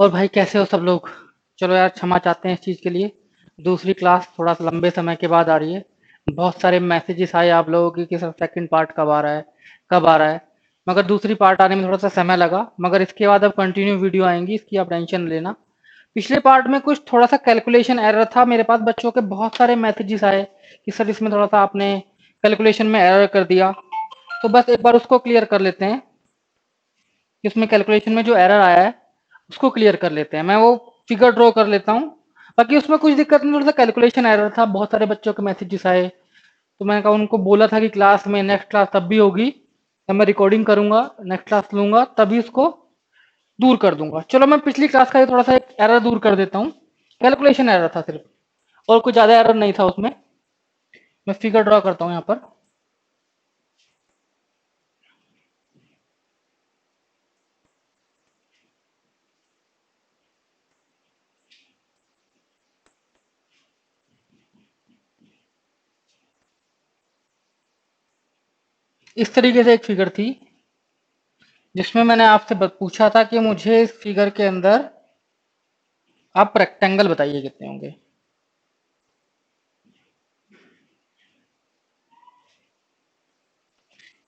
और भाई कैसे हो सब लोग। चलो यार क्षमा चाहते हैं इस चीज़ के लिए। दूसरी क्लास थोड़ा सा लंबे समय के बाद आ रही है। बहुत सारे मैसेजेस आए आप लोगों की कि सर सेकंड पार्ट कब आ रहा है, कब आ रहा है। मगर दूसरी पार्ट आने में थोड़ा सा समय लगा, मगर इसके बाद अब कंटिन्यू वीडियो आएंगी, इसकी आप टेंशन लेना। पिछले पार्ट में कुछ थोड़ा सा कैलकुलेशन एरर था, मेरे पास बच्चों के बहुत सारे मैसेजेस आए कि सर इसमें थोड़ा सा आपने कैलकुलेशन में एरर कर दिया। तो बस एक बार उसको क्लियर कर लेते हैं कि उसमें कैलकुलेशन में जो एरर आया है उसको क्लियर कर लेते हैं। मैं वो फिगर ड्रॉ कर लेता हूँ। बाकी उसमें कुछ दिक्कत नहीं, थोड़ा सा कैलकुलेशन एरर था, बहुत सारे बच्चों के मैसेजेस आए। तो मैंने कहा, उनको बोला था कि क्लास में नेक्स्ट क्लास तब भी होगी जब मैं रिकॉर्डिंग करूंगा, नेक्स्ट क्लास लूंगा तभी उसको दूर कर दूंगा। चलो मैं पिछली क्लास का ये थोड़ा सा एक एरर दूर कर देता हूँ। कैलकुलेशन एरर था सिर्फ, और कुछ ज्यादा एरर नहीं था उसमें। मैं फिगर ड्रॉ करता हूँ यहाँ पर। इस तरीके से एक फिगर थी जिसमें मैंने आपसे पूछा था कि मुझे इस फिगर के अंदर आप रेक्टेंगल बताइए कितने होंगे।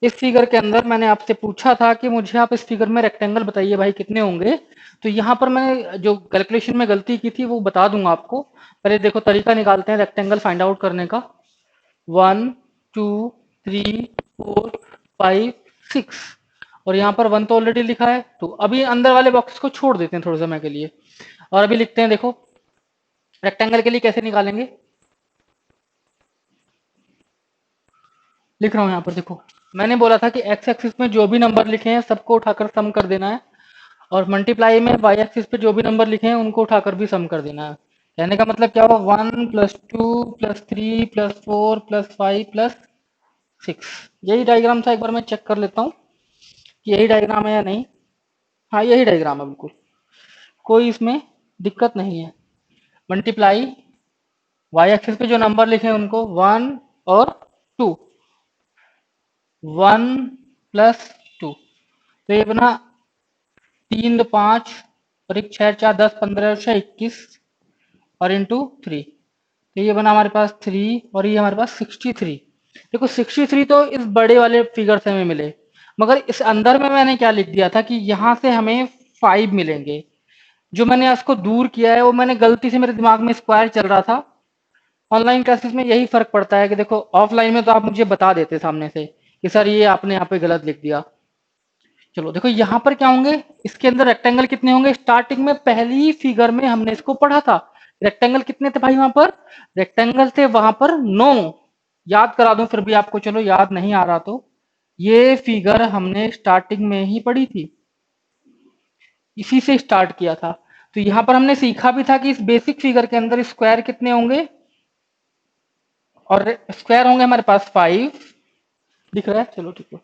इस फिगर के अंदर मैंने आपसे पूछा था कि मुझे आप इस फिगर में रेक्टेंगल बताइए भाई कितने होंगे। तो यहाँ पर मैंने जो कैलकुलेशन में गलती की थी वो बता दूंगा आपको। पहले देखो तरीका निकालते हैं रेक्टेंगल फाइंड आउट करने का। 1 2 3 4 5 6। और यहाँ पर 1 तो ऑलरेडी लिखा है, तो अभी अंदर वाले बॉक्स को छोड़ देते हैं थोड़े समय के लिए। और अभी लिखते हैं, देखो रेक्टेंगल के लिए कैसे निकालेंगे। लिख रहा हूँ यहाँ पर, देखो मैंने बोला था कि एक्स एक्सिस में जो भी नंबर लिखे हैं सबको उठाकर सम कर देना है, और मल्टीप्लाई में वाई एक्सिस पे जो भी नंबर लिखे हैं उनको उठाकर भी सम कर देना है। कहने का मतलब क्या हुआ, 1 + 2 + 3 + 4 + 5 + 6। यही डायग्राम था, एक बार मैं चेक कर लेता हूँ कि यही डायग्राम है या नहीं। हाँ यही डायग्राम है बिल्कुल, कोई इसमें दिक्कत नहीं है। मल्टीप्लाई, वाई एक्सिस पे जो नंबर लिखे हैं उनको 1 और 2, 1 + 2। तो ये बना 3 × 5 और 1 6 4 10 15 6 21 और × 3। तो ये बना हमारे पास 3, और ये हमारे पास 63। देखो 63 तो इस बड़े वाले फिगर से हमें मिले, मगर इस अंदर में मैंने क्या लिख दिया था कि यहाँ से हमें 5 मिलेंगे। जो मैंने इसको दूर किया है वो मैंने गलती से, मेरे दिमाग में स्क्वायर चल रहा था। ऑनलाइन क्लासेस में यही फर्क पड़ता है कि देखो ऑफलाइन में तो आप मुझे बता देते सामने से कि सर ये आपने यहाँ पे गलत लिख दिया। चलो देखो यहाँ पर क्या होंगे, इसके अंदर रेक्टेंगल कितने होंगे। स्टार्टिंग में पहली फिगर में हमने इसको पढ़ा था, रेक्टेंगल कितने थे भाई वहां पर। रेक्टेंगल थे वहां पर 9। याद करा दूं फिर भी आपको, चलो याद नहीं आ रहा तो। ये फिगर हमने स्टार्टिंग में ही पढ़ी थी, इसी से स्टार्ट किया था। तो यहाँ पर हमने सीखा भी था कि इस बेसिक फिगर के अंदर स्क्वायर कितने होंगे, और स्क्वायर होंगे हमारे पास 5। दिख रहा है, चलो ठीक है।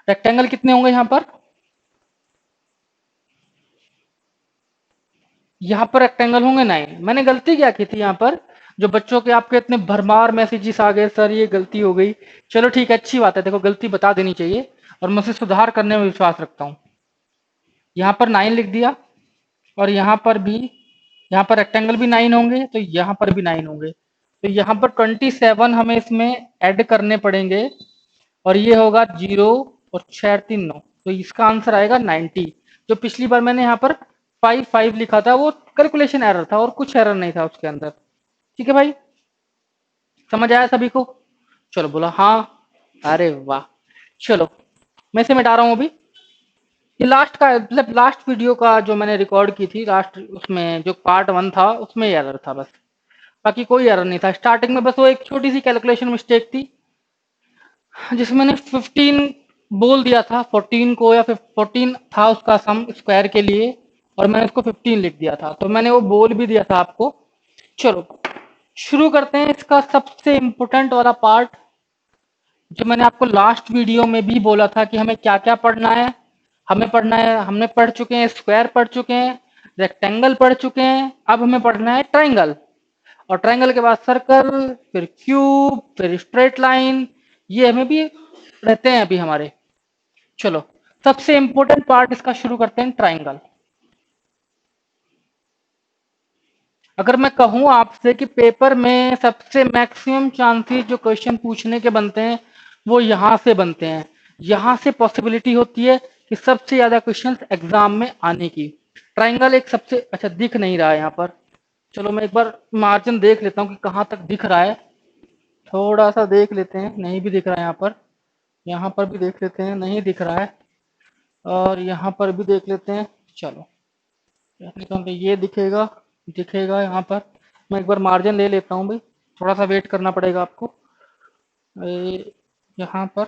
रेक्टेंगल कितने होंगे यहाँ पर, यहाँ पर रेक्टेंगल होंगे 9। मैंने गलती क्या की थी यहाँ पर, जो बच्चों के आपके इतने भरमार मैसेजेस आ गए सर ये गलती हो गई। चलो ठीक है, अच्छी बात है, देखो गलती बता देनी चाहिए और मैं उसे सुधार करने में विश्वास रखता हूँ। यहाँ पर 9 लिख दिया, और यहाँ पर भी, यहाँ पर रेक्टेंगल भी 9 होंगे तो यहाँ पर भी 9 होंगे। तो यहाँ पर 27 हमें इसमें ऐड करने पड़ेंगे, और ये होगा 0 और 6 3 9। तो इसका आंसर आएगा 90। जो पिछली बार मैंने यहाँ पर 5 5 लिखा था वो कैलकुलेशन एरर था और कुछ एरर नहीं था उसके अंदर। ठीक है भाई, समझ आया सभी को। चलो बोला हाँ। अरे वाह। चलो मैं इसे मिटा रहा हूँ अभी। ये लास्ट का मतलब लास्ट वीडियो का जो मैंने रिकॉर्ड की थी, लास्ट उसमें जो पार्ट 1 था उसमें एरर था बस, बाकी कोई एरर नहीं था। स्टार्टिंग में बस वो एक छोटी सी कैलकुलेशन मिस्टेक थी जिसमें मैंने 15 बोल दिया था 14 को, या फिर 14 था उसका सम स्क्वायर के लिए, और मैंने उसको 15 लिख दिया था, तो मैंने वो बोल भी दिया था आपको। चलो शुरू करते हैं इसका सबसे इम्पोर्टेंट वाला पार्ट, जो मैंने आपको लास्ट वीडियो में भी बोला था कि हमें क्या क्या पढ़ना है। हमें पढ़ना है, हमने पढ़ चुके हैं स्क्वायर, पढ़ चुके हैं रेक्टेंगल, पढ़ चुके हैं, अब हमें पढ़ना है ट्राइंगल। और ट्राइंगल के बाद सर्कल, फिर क्यूब, फिर स्ट्रेट लाइन, ये हमें भी रहते हैं अभी हमारे। चलो सबसे इंपॉर्टेंट पार्ट इसका शुरू करते हैं, ट्राइंगल। अगर मैं कहूं आपसे कि पेपर में सबसे मैक्सिमम चांसेस जो क्वेश्चन पूछने के बनते हैं वो यहाँ से बनते हैं, यहाँ से पॉसिबिलिटी होती है कि सबसे ज्यादा क्वेश्चंस एग्जाम में आने की। ट्राइंगल एक सबसे अच्छा दिख नहीं रहा है यहाँ पर, चलो मैं एक बार मार्जिन देख लेता हूँ कि कहाँ तक दिख रहा है। थोड़ा सा देख लेते हैं, नहीं भी दिख रहा है यहाँ पर भी देख लेते हैं, नहीं दिख रहा है, और यहाँ पर भी देख लेते हैं। चलो तो ये दिखेगा, दिखेगा यहाँ पर। मैं एक बार मार्जिन ले लेता हूँ भाई, थोड़ा सा वेट करना पड़ेगा आपको। यहाँ पर,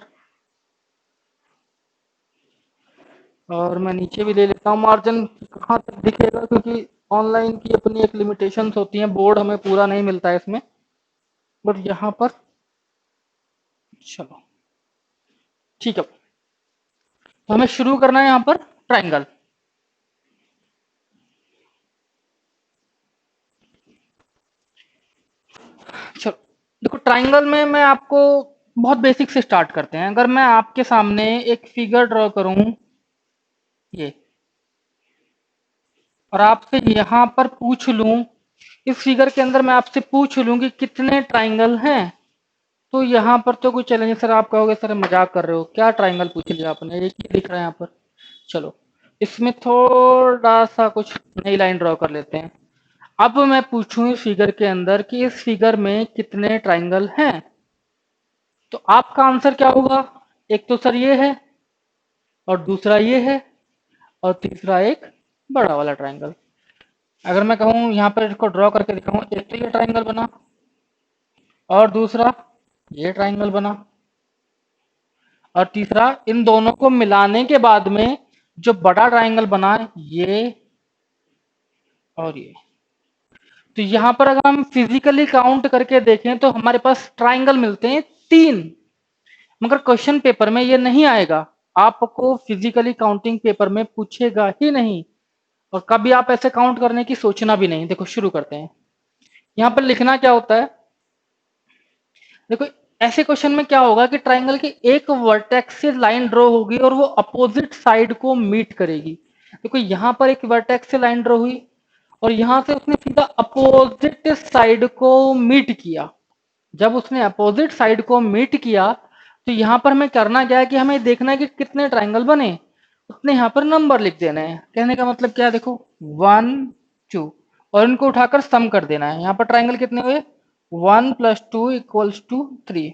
और मैं नीचे भी ले लेता हूँ मार्जिन, कहाँ तक दिखेगा, क्योंकि ऑनलाइन की अपनी एक लिमिटेशंस होती हैं, बोर्ड हमें पूरा नहीं मिलता है इसमें, बट यहाँ पर चलो ठीक है। तो हमें शुरू करना है यहाँ पर ट्राइंगल। चलो देखो, ट्राइंगल में मैं आपको बहुत बेसिक से स्टार्ट करते हैं। अगर मैं आपके सामने एक फिगर ड्रॉ करूं ये, और आपसे यहाँ पर पूछ लूं, इस फिगर के अंदर मैं आपसे पूछ लूं कि कितने ट्राइंगल हैं, तो यहाँ पर तो कोई चैलेंज, सर आप कहोगे सर मजाक कर रहे हो, क्या ट्राइंगल पूछ लिया आपने, एक ही दिख रहा है यहाँ पर। चलो इसमें थोड़ा सा कुछ नई लाइन ड्रॉ कर लेते हैं। अब मैं पूछूं इस फिगर के अंदर कि इस फिगर में कितने ट्राइंगल हैं, तो आपका आंसर क्या होगा? एक तो सर ये है, और दूसरा ये है, और तीसरा एक बड़ा वाला ट्राइंगल। अगर मैं कहूँ यहाँ पर इसको ड्रॉ करके दिखाऊं, एक तो ये ट्राइंगल बना, और दूसरा ये ट्राइंगल बना, और तीसरा इन दोनों को मिलाने के बाद में जो बड़ा ट्राइंगल बना ये और ये। तो यहाँ पर अगर हम फिजिकली काउंट करके देखें तो हमारे पास ट्राइंगल मिलते हैं 3, मगर क्वेश्चन पेपर में ये नहीं आएगा, आपको फिजिकली काउंटिंग पेपर में पूछेगा ही नहीं, और कभी आप ऐसे काउंट करने की सोचना भी नहीं। देखो शुरू करते हैं। यहाँ पर लिखना क्या होता है, देखो ऐसे क्वेश्चन में क्या होगा कि ट्राइंगल की एक वर्टेक्स से लाइन ड्रॉ होगी और वो अपोजिट साइड को मीट करेगी। देखो यहाँ पर एक वर्टेक्स से लाइन ड्रॉ हुई, और यहां से उसने सीधा अपोजिट साइड को मीट किया। जब उसने अपोजिट साइड को मीट किया, तो यहां पर हमें करना क्या है कि हमें देखना है कि कितने ट्राइंगल बने, उतने यहाँ पर नंबर लिख देना है। कहने का मतलब क्या है, देखो 1 2, और इनको उठाकर सम कर देना है। यहाँ पर ट्राइंगल कितने हुए, 1 + 2 = 3।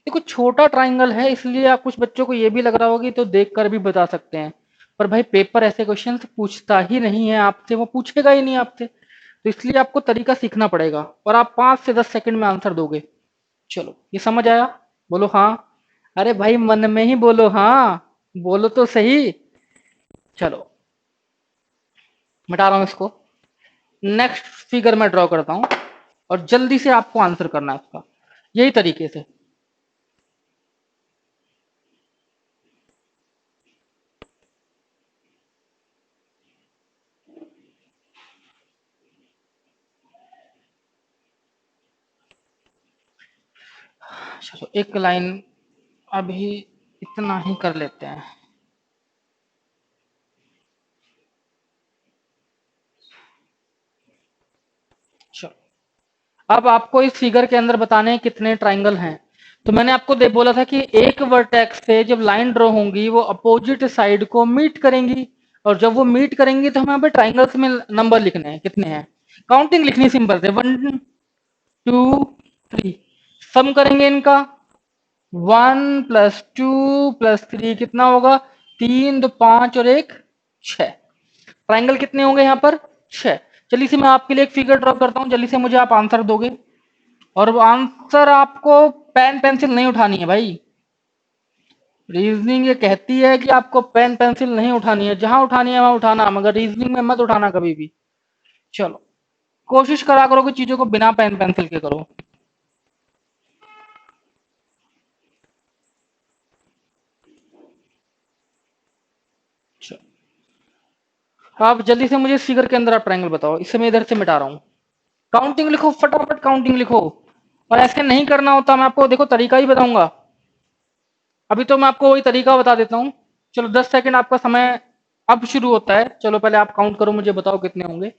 देखो छोटा ट्राइंगल है, इसलिए आप कुछ बच्चों को ये भी लग रहा होगा तो देख कर भी बता सकते हैं, पर भाई पेपर ऐसे क्वेश्चन पूछता ही नहीं है आपसे, वो पूछेगा ही नहीं आपसे, तो इसलिए आपको तरीका सीखना पड़ेगा, और आप 5 से 10 सेकंड में आंसर दोगे। चलो ये समझ आया? बोलो हाँ। अरे भाई मन में ही बोलो हाँ, बोलो तो सही। चलो मिटा रहा हूं इसको, नेक्स्ट फिगर मैं ड्रॉ करता हूं, और जल्दी से आपको आंसर करना है इसका, यही तरीके से। चलो एक लाइन अभी इतना ही कर लेते हैं। चलो अब आपको इस फिगर के अंदर बताने हैं कितने ट्राइंगल हैं। तो मैंने आपको बोला था कि एक वर्टेक्स से जब लाइन ड्रॉ होंगी वो अपोजिट साइड को मीट करेंगी, और जब वो मीट करेंगी तो हमें यहाँ पे ट्राइंगल्स में नंबर लिखने हैं, कितने हैं, काउंटिंग लिखनी सिंपल से, 1 2 3। सम करेंगे इनका, 1 + 2 + 3 कितना होगा, 3 2 5 और 1 6। ट्राइंगल कितने होंगे यहाँ पर, 6। चलिए से मैं आपके लिए एक फिगर ड्रॉ करता हूँ, जल्दी से मुझे आप आंसर दोगे, और वो आंसर आपको पेन पेंसिल नहीं उठानी है भाई। रीजनिंग ये कहती है कि आपको पेन पेंसिल नहीं उठानी है, जहां उठानी है वहां उठाना, मगर रीजनिंग में मत उठाना कभी भी। चलो कोशिश करा करो कि चीजों को बिना पेन पेंसिल के करो। आप जल्दी से मुझे इस फिगर के अंदर आप ट्रायंगल बताओ, इससे मैं इधर से मिटा रहा हूँ। काउंटिंग लिखो, फटाफट काउंटिंग लिखो, और ऐसे नहीं करना होता, मैं आपको देखो तरीका ही बताऊंगा। अभी तो मैं आपको वही तरीका बता देता हूँ। चलो 10 सेकंड आपका समय अब शुरू होता है। चलो पहले आप काउंट करो, मुझे बताओ कितने होंगे।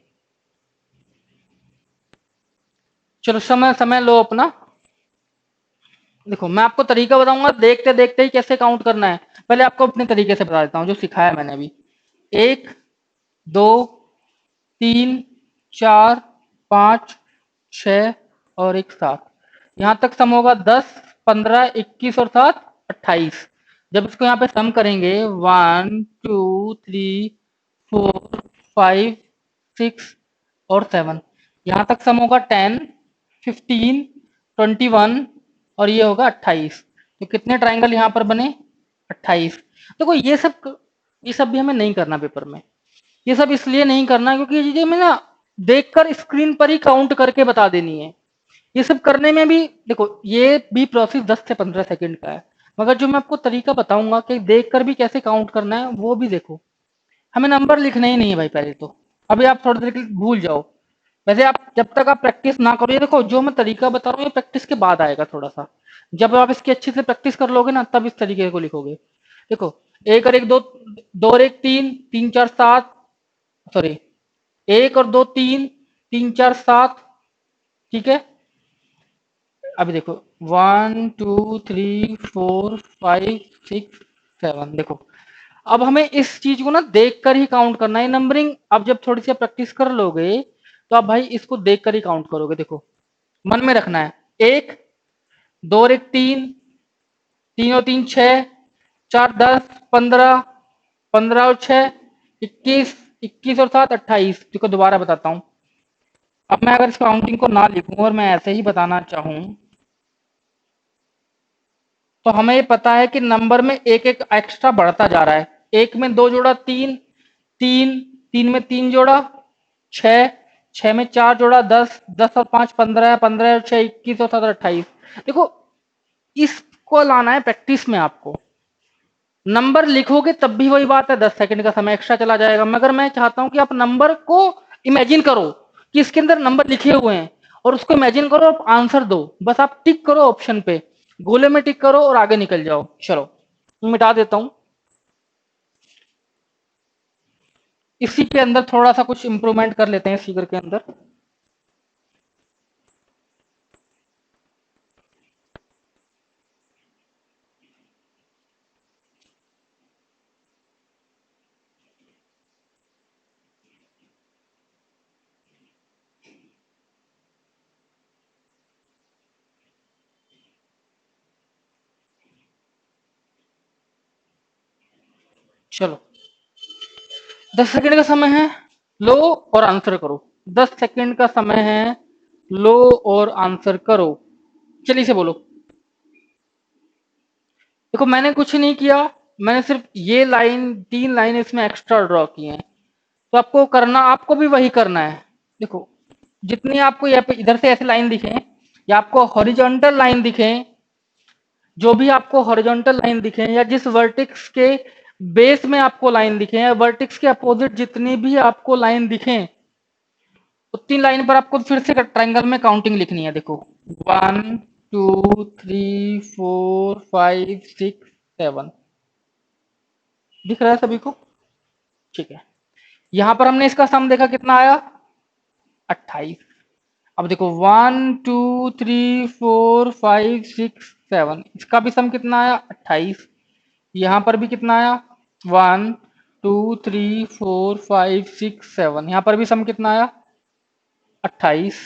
चलो समय समय लो अपना। देखो मैं आपको तरीका बताऊंगा, देखते देखते ही कैसे काउंट करना है। पहले आपको अपने तरीके से बता देता हूँ जो सिखाया मैंने अभी। 1 2 3 4 5 6 और एक 7। यहाँ तक सम होगा 10 15 21 और 7 28। जब इसको यहाँ पे सम करेंगे 1 2 3 4 5 6 और 7, यहाँ तक सम होगा 10 15 21 और ये होगा 28। तो कितने ट्राइंगल यहाँ पर बने? 28। देखो ये सब भी हमें नहीं करना पेपर में। ये सब इसलिए नहीं करना क्योंकि ये चीजें हमें ना देखकर स्क्रीन पर ही काउंट करके बता देनी है। ये सब करने में भी देखो ये भी प्रोसेस 10 से 15 सेकंड का है, मगर जो मैं आपको तरीका बताऊंगा कि देखकर भी कैसे काउंट करना है वो भी देखो। हमें नंबर लिखना ही नहीं है भाई पहले तो। अभी आप थोड़ी देर के लिए भूल जाओ। वैसे आप जब तक आप प्रैक्टिस ना करो, ये देखो जो मैं तरीका बता रहा हूँ ये प्रैक्टिस के बाद आएगा थोड़ा सा। जब आप इसकी अच्छे से प्रैक्टिस कर लोगे ना तब इस तरीके को लिखोगे। देखो एक और एक दो, दो और एक तीन, तीन चार सात, सॉरी एक और दो तीन, तीन चार सात, ठीक है। अभी देखो 1 2 3 4 5 6 7। देखो अब हमें इस चीज को ना देख कर ही काउंट करना है। नंबरिंग अब जब थोड़ी सी प्रैक्टिस कर लोगे तो आप भाई इसको देख कर ही काउंट करोगे। देखो मन में रखना है, एक दो और एक तीन, तीन और तीन छह, चार 10 15, 15 और छह 21, 21 और 7 28। देखो दोबारा बताता हूँ। अब मैं अगर इस काउंटिंग को ना लिखूं और मैं ऐसे ही बताना चाहूं तो हमें ये पता है कि नंबर में एक एक एक्स्ट्रा बढ़ता जा रहा है। एक में दो जोड़ा तीन, तीन, तीन में तीन जोड़ा छह, छह में चार जोड़ा 10, 10 और 5 15, 15 और 6 21 और 7 28। देखो इसको लाना है प्रैक्टिस में आपको। नंबर लिखोगे तब भी वही बात है, 10 सेकंड का समय एक्स्ट्रा चला जाएगा। मगर मैं चाहता हूं कि आप नंबर को इमेजिन करो कि इसके अंदर नंबर लिखे हुए हैं और उसको इमेजिन करो और आंसर दो। बस आप टिक करो ऑप्शन पे, गोले में टिक करो और आगे निकल जाओ। चलो मिटा देता हूं। इसी के अंदर थोड़ा सा कुछ इंप्रूवमेंट कर लेते हैं इस फिगर के अंदर। चलो 10 सेकंड का समय है, लो और आंसर करो। 10 सेकंड का समय है, लो और आंसर करो। चलिए से बोलो। देखो मैंने कुछ नहीं किया, मैंने सिर्फ ये लाइन, तीन लाइन इसमें एक्स्ट्रा ड्रॉ की हैं। तो आपको करना, आपको भी वही करना है। देखो जितनी आपको यहाँ पे इधर से ऐसे लाइन दिखे या आपको हॉरिजॉन्टल लाइन दिखे, जो भी आपको हॉरिजॉन्टल लाइन दिखे या जिस वर्टेक्स के बेस में आपको लाइन दिखे या वर्टेक्स के अपोजिट जितनी भी आपको लाइन दिखे, उतनी लाइन पर आपको फिर से ट्रायंगल में काउंटिंग लिखनी है। देखो 1 2 3 4 5 6 7 दिख रहा है सभी को? ठीक है। यहां पर हमने इसका सम देखा कितना आया? 28। अब देखो 1 2 3 4 5 6 7, इसका भी सम कितना आया? 28। यहां पर भी कितना आया? 1 2 3 4 5 6 7, यहां पर भी सम कितना आया? 28।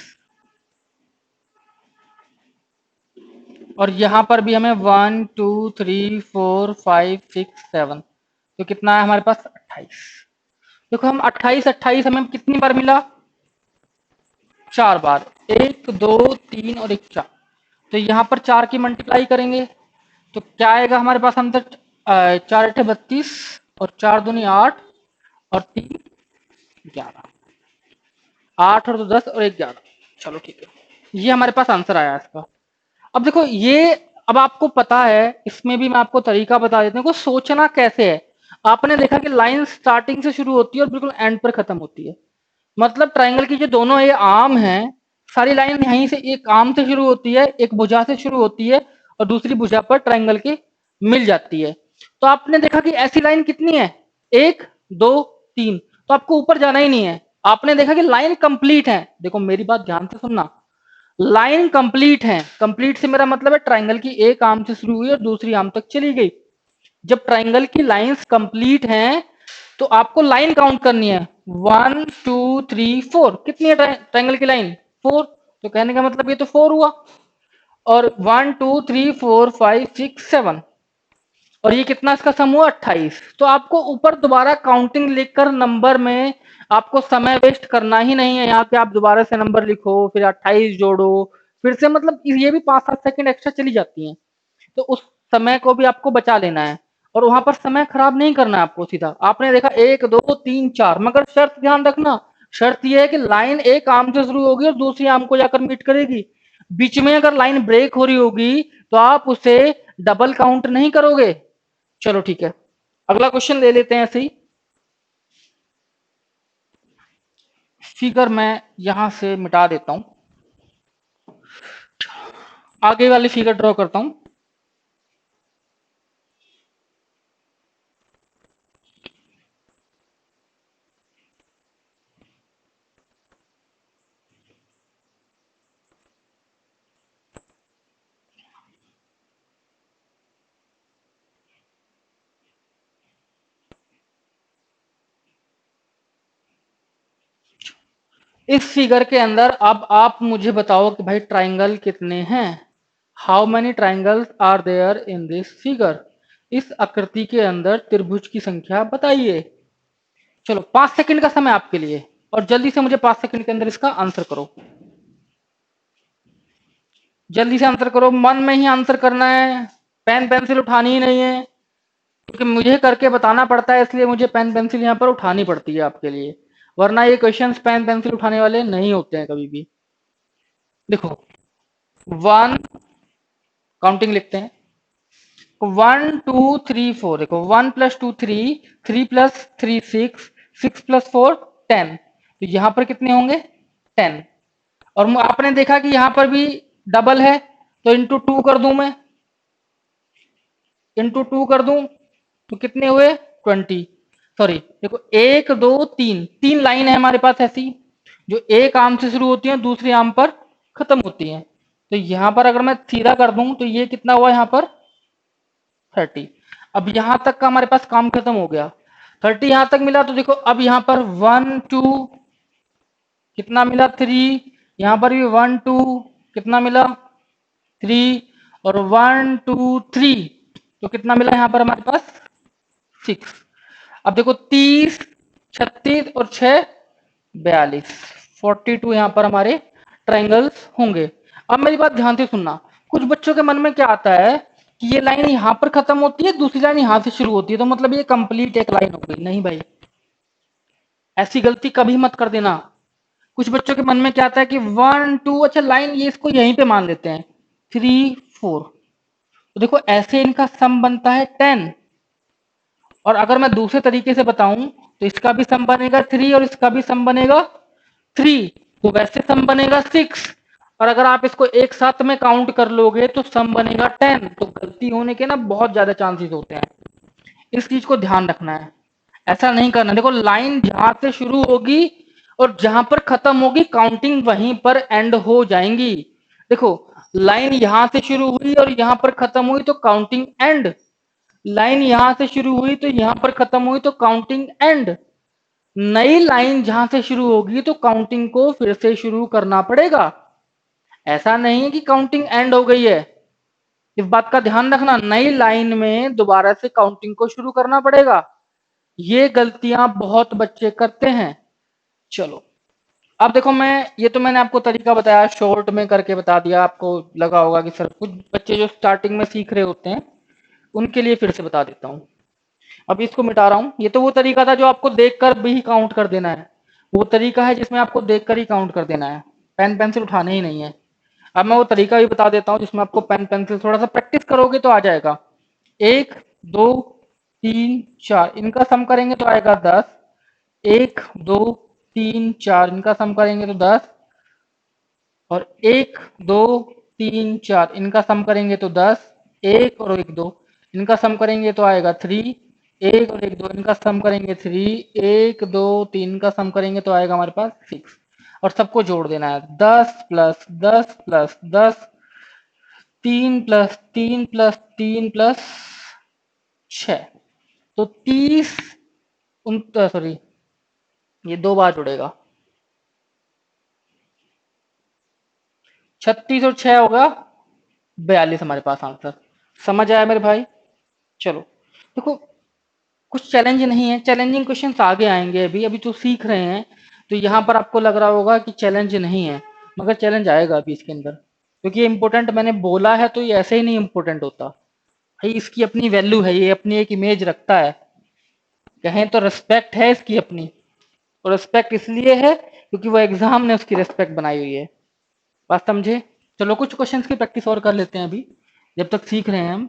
और यहां पर भी हमें 1 2 3 4 5 6 7, तो कितना है हमारे पास? 28। देखो हम 28 28 हमें कितनी बार मिला? 4 बार। 1 2 3 और एक 4। तो यहाँ पर 4 की मल्टीप्लाई करेंगे तो क्या आएगा हमारे पास अंदर? 4 अठे 32 और 4 दूनी 8 और 3 11। 8 और 2 10 और एक 11। चलो ठीक है, ये हमारे पास आंसर आया इसका। अब देखो ये, अब आपको पता है, इसमें भी मैं आपको तरीका बता देता हूँ को सोचना कैसे है। आपने देखा कि लाइन स्टार्टिंग से शुरू होती है और बिल्कुल एंड पर खत्म होती है। मतलब ट्रायंगल की जो दोनों ये आर्म हैं, सारी लाइन यहीं से, एक आर्म से शुरू होती है, एक भुजा से शुरू होती है और दूसरी भुजा पर ट्रायंगल की मिल जाती है। तो आपने देखा कि ऐसी लाइन कितनी है? 1 2 3। तो आपको ऊपर जाना ही नहीं है। आपने देखा कि लाइन कंप्लीट है। देखो मेरी बात ध्यान से सुनना, लाइन कंप्लीट है, कंप्लीट से मेरा मतलब है ट्राइंगल की एक आर्म से शुरू हुई और दूसरी आर्म तक चली गई। जब ट्राइंगल की लाइंस कंप्लीट हैं तो आपको लाइन काउंट करनी है, 1 2 3 4। कितनी है ट्राइंगल की लाइन? 4। तो कहने का मतलब ये तो 4 हुआ। और 1 2 3 4 5 6 7, और ये कितना इसका सम हुआ? 28। तो आपको ऊपर दोबारा काउंटिंग लिखकर नंबर में आपको समय वेस्ट करना ही नहीं है। यहाँ पे आप दोबारा से नंबर लिखो, फिर 28 जोड़ो, फिर से मतलब ये भी 5-7 सेकंड एक्स्ट्रा चली जाती हैं। तो उस समय को भी आपको बचा लेना है और वहां पर समय खराब नहीं करना है आपको। सीधा आपने देखा 1 2 3 4, मगर शर्त ध्यान रखना, शर्त यह है कि लाइन एक आर्म से शुरू होगी और दूसरी आर्म को जाकर मीट करेगी। बीच में अगर लाइन ब्रेक हो रही होगी तो आप उसे डबल काउंट नहीं करोगे। चलो ठीक है, अगला क्वेश्चन ले लेते हैं। ऐसे ही फिगर मैं यहां से मिटा देता हूं, आगे वाली फिगर ड्रॉ करता हूं। इस फिगर के अंदर अब आप मुझे बताओ कि भाई ट्राइंगल कितने हैं। How many triangles are there in this figure. इस आकृति के अंदर त्रिभुज की संख्या बताइए। चलो 5 सेकंड का समय आपके लिए, और जल्दी से मुझे 5 सेकंड के अंदर इसका आंसर करो। जल्दी से आंसर करो, मन में ही आंसर करना है, पेन पेंसिल उठानी ही नहीं है, क्योंकि मुझे करके बताना पड़ता है, इसलिए मुझे पेन पेंसिल यहाँ पर उठानी पड़ती है आपके लिए, वरना ये क्वेश्चंस पेन पेंसिल उठाने वाले नहीं होते हैं कभी भी। देखो 1, काउंटिंग लिखते हैं, 1 2 3 4। देखो 1 + 2 3, 3 + 3 6, 6 + 4 10। तो यहां पर कितने होंगे? 10। और आपने देखा कि यहां पर भी डबल है, तो इंटू 2 कर दूं मैं, इंटू 2 कर दूं तो कितने हुए? 20। सॉरी देखो 1 2 3, 3 लाइन है हमारे पास ऐसी, जो एक आर्म से शुरू होती है दूसरी आर्म पर खत्म होती है। तो यहां पर अगर मैं सीधा कर दूं तो ये कितना हुआ यहाँ पर? 30। अब यहां तक का हमारे पास काम खत्म हो गया, 30 यहां तक मिला। तो देखो अब यहां पर 1 2 कितना मिला? 3। यहां पर भी 1 2 कितना मिला? 3। और 1 2 3, तो कितना मिला यहाँ पर हमारे पास? 6। अब देखो 30 36 और 6 42, 42 यहाँ पर हमारे ट्राइंगल्स होंगे। अब मेरी बात ध्यान से सुनना, कुछ बच्चों के मन में क्या आता है कि ये लाइन यहाँ पर खत्म होती है, दूसरी लाइन यहाँ से शुरू होती है, तो मतलब ये कंप्लीट एक लाइन हो गई। नहीं भाई, ऐसी गलती कभी मत कर देना। कुछ बच्चों के मन में क्या आता है कि 1 2, अच्छा लाइन ये इसको यहीं पे मान लेते हैं, 3 4। तो देखो ऐसे इनका सम बनता है 10। और अगर मैं दूसरे तरीके से बताऊं तो इसका भी सम बनेगा 3 और इसका भी सम बनेगा 3, तो वैसे सम बनेगा 6। और अगर आप इसको एक साथ में काउंट कर लोगे तो सम बनेगा 10। तो गलती होने के ना बहुत ज्यादा चांसेस होते हैं, इस चीज को ध्यान रखना है। ऐसा नहीं करना। देखो लाइन जहां से शुरू होगी और जहां पर खत्म होगी, काउंटिंग वहीं पर एंड हो जाएंगी। देखो लाइन यहां से शुरू हुई और यहां पर खत्म हुई तो काउंटिंग एंड, लाइन यहां से शुरू हुई तो यहां पर खत्म हुई तो काउंटिंग एंड। नई लाइन जहां से शुरू होगी तो काउंटिंग को फिर से शुरू करना पड़ेगा। ऐसा नहीं है कि काउंटिंग एंड हो गई है, इस बात का ध्यान रखना, नई लाइन में दोबारा से काउंटिंग को शुरू करना पड़ेगा। ये गलतियां बहुत बच्चे करते हैं। चलो अब देखो, मैं ये तो मैंने आपको तरीका बताया, शॉर्ट में करके बता दिया। आपको लगा होगा कि सर कुछ बच्चे जो स्टार्टिंग में सीख रहे होते हैं उनके लिए फिर से बता देता हूँ। अब इसको मिटा रहा हूँ। ये तो वो तरीका था जो आपको देखकर भी काउंट कर देना है, वो तरीका है जिसमें आपको देखकर ही काउंट कर देना है, पेन पेंसिल उठाने ही नहीं है। अब मैं वो तरीका भी बता देता हूँ जिसमें आपको पेन पेंसिल थोड़ा सा प्रैक्टिस करोगे तो आ जाएगा। 1 2 3 4 इनका सम करेंगे तो आएगा 10। 1 2 3 4 इनका सम करेंगे तो 10। और 1 2 3 4 इनका सम करेंगे तो 10। 1 और 1 2 इनका सम करेंगे तो आएगा 3। 1 और 1 2 इनका सम करेंगे 3। 1 2 3 का सम करेंगे तो आएगा हमारे पास 6। और सबको जोड़ देना है। 10 + 10 + 10, 3 + 3 + 3 + 6, तो 30, सॉरी ये 2 बार जुड़ेगा, 36 और 6 होगा 42 हमारे पास आंसर। समझ आया मेरे भाई? चलो देखो, कुछ चैलेंज नहीं है, चैलेंजिंग क्वेश्चंस आगे आएंगे, अभी अभी तो सीख रहे हैं, तो यहाँ पर आपको लग रहा होगा कि चैलेंज नहीं है, मगर चैलेंज आएगा अभी इसके अंदर, क्योंकि ये इंपॉर्टेंट मैंने बोला है, तो ये ऐसे ही नहीं इंपॉर्टेंट होता भाई, इसकी अपनी वैल्यू है, ये अपनी एक इमेज रखता है, कहें तो रिस्पेक्ट है इसकी अपनी, और रिस्पेक्ट इसलिए है क्योंकि वो एग्जाम ने उसकी रिस्पेक्ट बनाई हुई है। बात समझे? चलो कुछ क्वेश्चंस की प्रैक्टिस और कर लेते हैं अभी, जब तक सीख रहे हैं हम।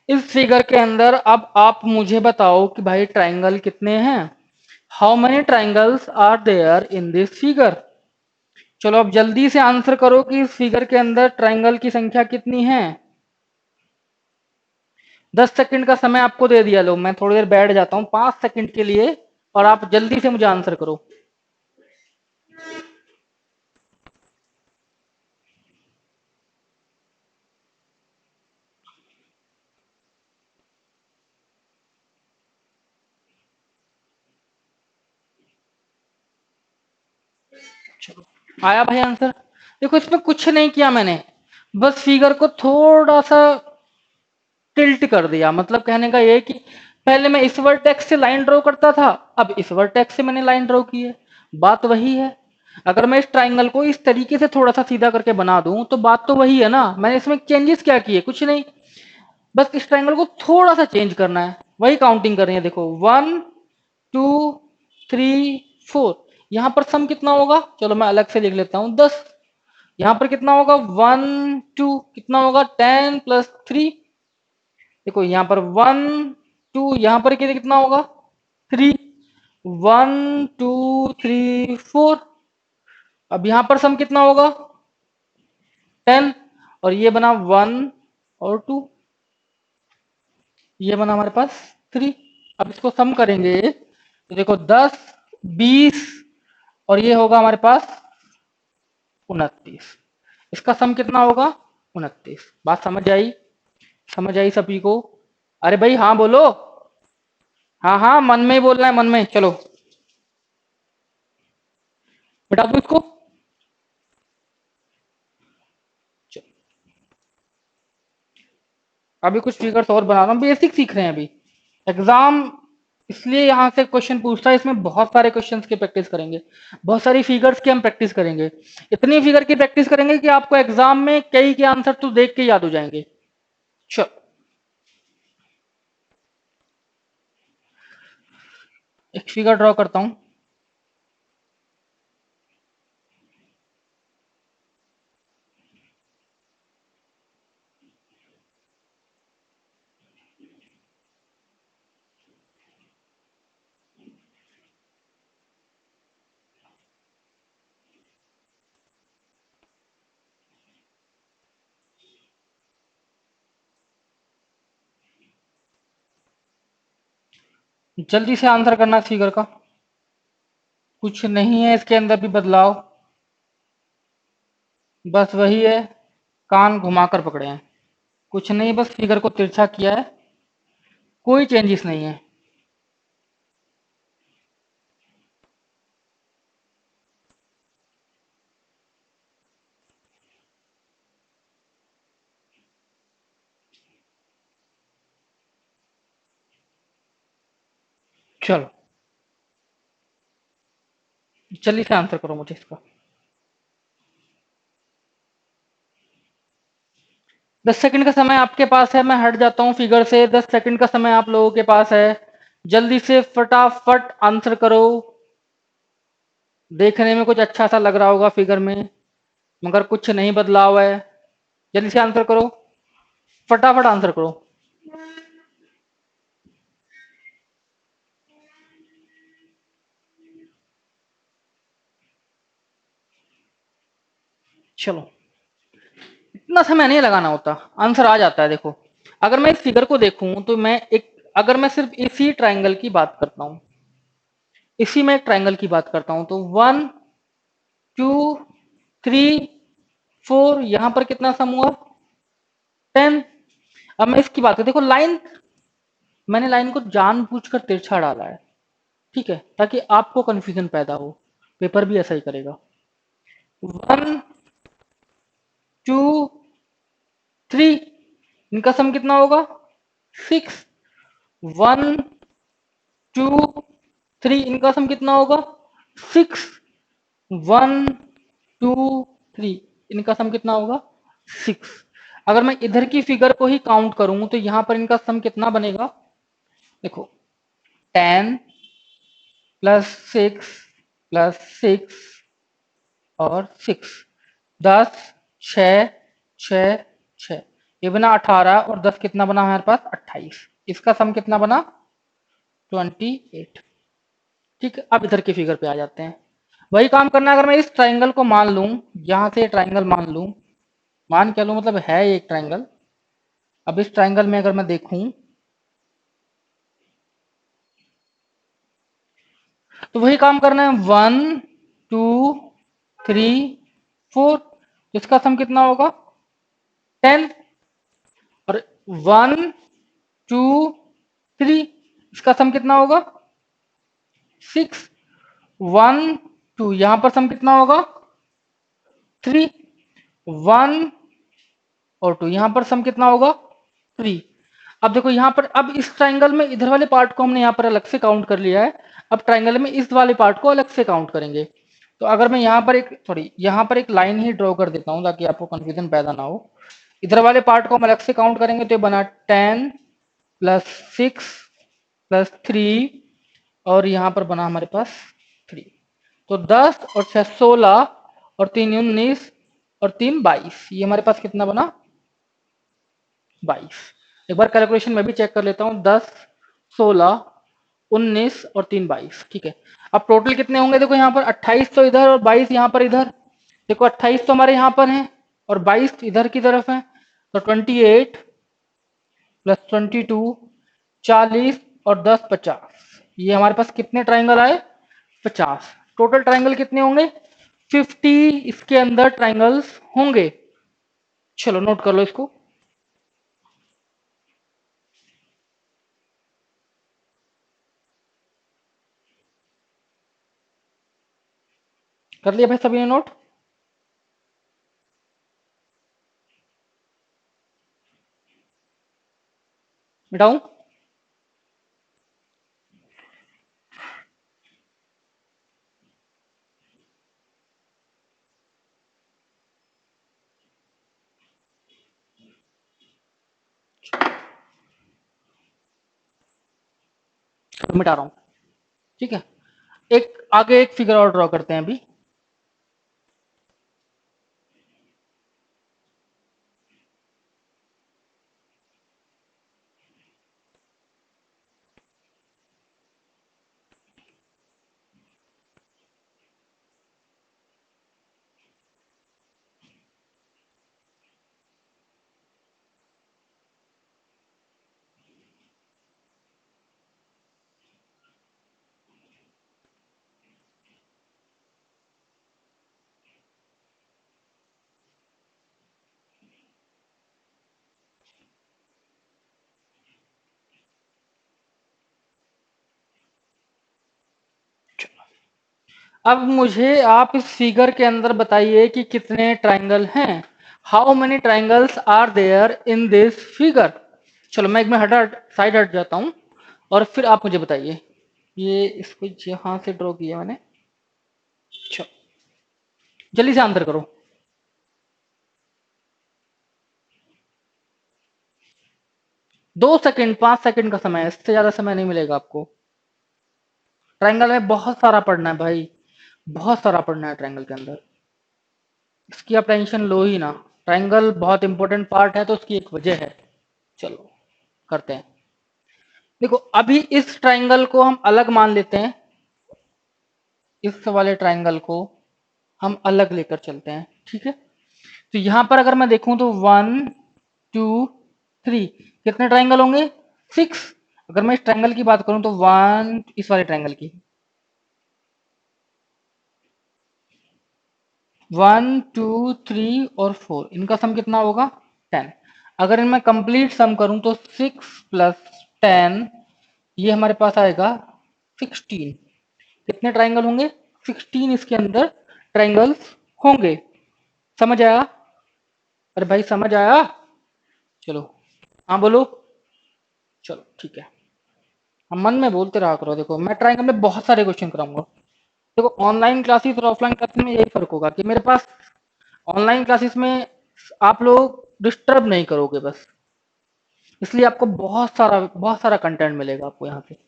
इस फिगर के अंदर अब आप मुझे बताओ कि भाई ट्राइंगल कितने हैं, how many triangles are there in this figure. चलो अब जल्दी से आंसर करो कि इस फिगर के अंदर ट्राइंगल की संख्या कितनी है। 10 सेकंड का समय आपको दे दिया, लो मैं थोड़ी देर बैठ जाता हूं 5 सेकंड के लिए, और आप जल्दी से मुझे आंसर करो। चलो आया भाई आंसर? देखो इसमें कुछ नहीं किया मैंने, बस फिगर को थोड़ा सा टिल्ट कर दिया, मतलब कहने का ये कि पहले मैं इस वर्टेक्स से लाइन ड्रॉ करता था, अब इस वर्टेक्स से मैंने लाइन ड्रॉ की है, बात वही है। अगर मैं इस ट्राइंगल को इस तरीके से थोड़ा सा सीधा करके बना दूं तो बात तो वही है ना, मैंने इसमें चेंजेस क्या किए, कुछ नहीं, बस इस ट्राइंगल को थोड़ा सा चेंज करना है, वही काउंटिंग करनी है। देखो 1 2 3 4, यहां पर सम कितना होगा, चलो मैं अलग से लिख लेता हूं 10, यहां पर कितना होगा 1 2, कितना होगा 10 + 3, देखो यहाँ पर 1 2, यहाँ पर कितना होगा 3, 1 2 3 4, अब यहाँ पर सम कितना होगा 10, और ये बना 1 और 2, ये बना हमारे पास 3। अब इसको सम करेंगे तो देखो 10 20, और ये होगा हमारे पास 29, इसका सम कितना होगा 29। बात समझ आई? समझ आई सभी को? अरे भाई हाँ बोलो, हाँ हाँ मन में ही बोलना है, मन में। चलो बता दो इसको। अभी कुछ फिगर्स और बना रहा हूँ, बेसिक सीख रहे हैं अभी, एग्जाम इसलिए यहाँ से क्वेश्चन पूछता है, इसमें बहुत सारे क्वेश्चंस की प्रैक्टिस करेंगे, बहुत सारी फिगर्स की हम प्रैक्टिस करेंगे, इतनी फिगर की प्रैक्टिस करेंगे कि आपको एग्जाम में कई के आंसर तो देख के याद हो जाएंगे। चलो एक फिगर ड्रॉ करता हूँ। जल्दी से आंसर करना इस फिगर का, कुछ नहीं है इसके अंदर भी बदलाव, बस वही है, कान घुमाकर पकड़े हैं, कुछ नहीं, बस फिगर को तिरछा किया है, कोई चेंजेस नहीं है। चलो जल्दी से आंसर करो मुझे इसका। 10 सेकंड का समय आपके पास है, मैं हट जाता हूँ फिगर से, 10 सेकंड का समय आप लोगों के पास है, जल्दी से फटाफट आंसर करो। देखने में कुछ अच्छा सा लग रहा होगा फिगर में, मगर कुछ नहीं बदला हुआ है। जल्दी से आंसर करो, फटाफट आंसर करो। चलो, इतना समय नहीं लगाना होता, आंसर आ जाता है। देखो, अगर मैं इस फिगर को देखूं तो मैं एक, अगर मैं सिर्फ इसी ट्राइंगल की बात करता हूं, इसी में एक ट्राइंगल की बात करता हूं, तो 1 2 3 4, यहां पर कितना सम हुआ? 10। अब मैं इसकी बात करूं, देखो लाइन, मैंने लाइन को जानबूझकर तिरछा डाला है, ठीक है, ताकि आपको कंफ्यूजन पैदा हो। पेपर भी ऐसा ही करेगा। 1 2 3, इनका सम कितना होगा? 6। 1 2 3, इनका सम कितना होगा? 6। 1 2 3, इनका सम कितना होगा? 6। अगर मैं इधर की फिगर को ही काउंट करूं तो यहां पर इनका सम कितना बनेगा? देखो, 10 + 6 + 6 और 6, 10, 6, 6, 6, ये बना 18, और 10 कितना बना हमारे पास? 28। इसका सम कितना बना? 28। ठीक है, अब इधर की फिगर पे आ जाते हैं। वही काम करना है। अगर मैं इस ट्राइंगल को मान लूं, यहां से ट्राइंगल मान लूं, मान क्या लूं, मतलब है एक ट्राइंगल। अब इस ट्राइंगल में अगर मैं देखूं तो वही काम करना है। 1 2 3 4, इसका सम कितना होगा? 10। और 1 2 3, इसका सम कितना होगा? 6। 1 2, यहां पर सम कितना होगा? 3। 1 और 2, यहां पर सम कितना होगा? 3। अब देखो यहां पर, अब इस ट्राइंगल में इधर वाले पार्ट को हमने यहां पर अलग से काउंट कर लिया है। अब ट्राइंगल में इस वाले पार्ट को अलग से काउंट करेंगे। तो अगर मैं यहाँ पर एक, सॉरी, यहाँ पर एक लाइन ही ड्रॉ कर देता हूँ ताकि आपको कंफ्यूजन पैदा ना हो। इधर वाले पार्ट को हम अलग से काउंट करेंगे तो ये बना 10 + 6 + 3, और यहाँ पर बना हमारे पास 3। तो 10 और 6 16, और 3 19, और 3 22, ये हमारे पास कितना बना? 22। एक बार कैलकुलेशन में भी चेक कर लेता हूँ। 10 16 19 और 3 22, ठीक है। अब टोटल कितने होंगे? देखो यहाँ पर 28 तो इधर और 22 यहाँ पर इधर। देखो 28 तो हमारे यहाँ पर है और 22 इधर की तरफ है। तो 28 + 22, 40, और 10 50, ये हमारे पास कितने ट्राइंगल आए? 50। टोटल ट्राइंगल कितने होंगे? 50 इसके अंदर ट्राइंगल्स होंगे। चलो नोट कर लो इसको। कर लिया भाई सभी ने नोट? मिटाऊं? मिटा रहा हूं, ठीक है। एक आगे एक फिगर और ड्रॉ करते हैं अभी। अब मुझे आप इस फिगर के अंदर बताइए कि कितने ट्राइंगल हैं। How many triangles are there in this figure. चलो मैं एक में हट साइड हट जाता हूं और फिर आप मुझे बताइए। ये इसको यहां से ड्रॉ किया मैंने। चलो जल्दी से आंसर करो। 2 सेकंड, 5 सेकंड का समय है, इससे ज्यादा समय नहीं मिलेगा आपको। ट्राइंगल में बहुत सारा पढ़ना है भाई, बहुत सारा पढ़ना है ट्रायंगल के अंदर, इसकी आप टेंशन लो ही ना। ट्रायंगल बहुत इंपॉर्टेंट पार्ट है तो उसकी एक वजह है। चलो करते हैं। देखो अभी इस ट्रायंगल को हम अलग मान लेते हैं, इस वाले ट्रायंगल को हम अलग लेकर चलते हैं, ठीक है। तो यहां पर अगर मैं देखूं तो 1 2 3 कितने ट्रायंगल होंगे? 6। अगर मैं इस ट्रायंगल की बात करूं तो वन, इस वाले ट्रायंगल की 1 2 3 और 4, इनका सम कितना होगा? 10। अगर इनमें कंप्लीट सम करूं तो 6 + 10, ये हमारे पास आएगा 16। कितने ट्रायंगल होंगे? 16 इसके अंदर ट्रायंगल्स होंगे। समझ आया? अरे भाई समझ आया? चलो हाँ बोलो। चलो ठीक है, हम मन में बोलते रहा करो। देखो मैं ट्रायंगल में बहुत सारे क्वेश्चन कराऊंगा। देखो ऑनलाइन क्लासेस और ऑफलाइन क्लासेस में यही फर्क होगा कि मेरे पास ऑनलाइन क्लासेस में आप लोग डिस्टर्ब नहीं करोगे बस, इसलिए आपको बहुत सारा कंटेंट मिलेगा आपको यहाँ से।